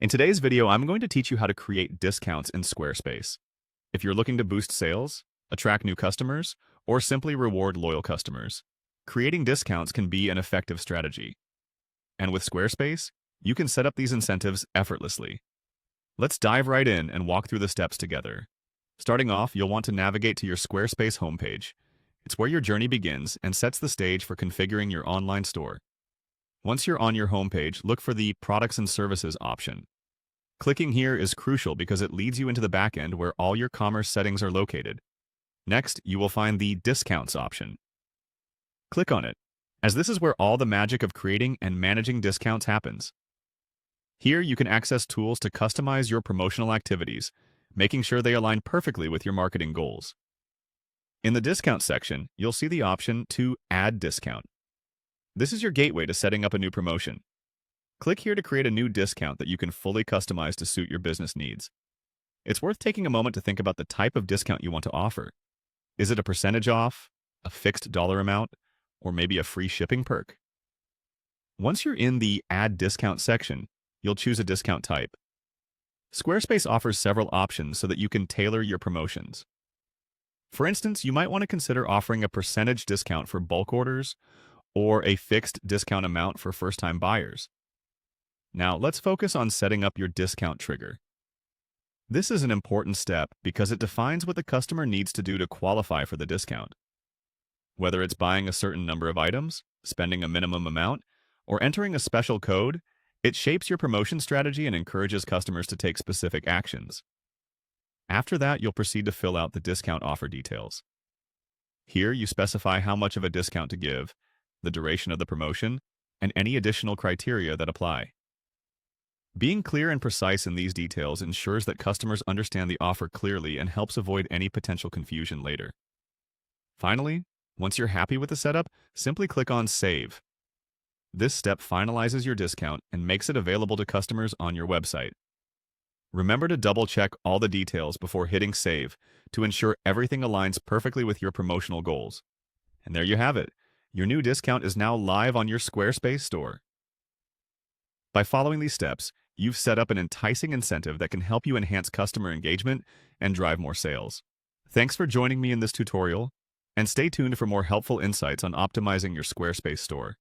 In today's video, I'm going to teach you how to create discounts in Squarespace. If you're looking to boost sales, attract new customers, or simply reward loyal customers, creating discounts can be an effective strategy. And with Squarespace, you can set up these incentives effortlessly. Let's dive right in and walk through the steps together. Starting off, you'll want to navigate to your Squarespace homepage. It's where your journey begins and sets the stage for configuring your online store. Once you're on your homepage, look for the Products and Services option. Clicking here is crucial because it leads you into the backend where all your commerce settings are located. Next, you will find the Discounts option. Click on it, as this is where all the magic of creating and managing discounts happens. Here, you can access tools to customize your promotional activities, making sure they align perfectly with your marketing goals. In the Discount section, you'll see the option to Add Discount. This is your gateway to setting up a new promotion. Click here to create a new discount that you can fully customize to suit your business needs. It's worth taking a moment to think about the type of discount you want to offer. Is it a percentage off, a fixed dollar amount, or maybe a free shipping perk? Once you're in the Add Discount section, you'll choose a discount type. Squarespace offers several options so that you can tailor your promotions. For instance, you might want to consider offering a percentage discount for bulk orders or a fixed discount amount for first-time buyers. Now, let's focus on setting up your discount trigger. This is an important step because it defines what the customer needs to do to qualify for the discount. Whether it's buying a certain number of items, spending a minimum amount, or entering a special code, it shapes your promotion strategy and encourages customers to take specific actions. After that, you'll proceed to fill out the discount offer details. Here, you specify how much of a discount to give, the duration of the promotion, and any additional criteria that apply. Being clear and precise in these details ensures that customers understand the offer clearly and helps avoid any potential confusion later. Finally, once you're happy with the setup, simply click on Save. This step finalizes your discount and makes it available to customers on your website. Remember to double-check all the details before hitting Save to ensure everything aligns perfectly with your promotional goals. And there you have it. Your new discount is now live on your Squarespace store. By following these steps, you've set up an enticing incentive that can help you enhance customer engagement and drive more sales. Thanks for joining me in this tutorial, and stay tuned for more helpful insights on optimizing your Squarespace store.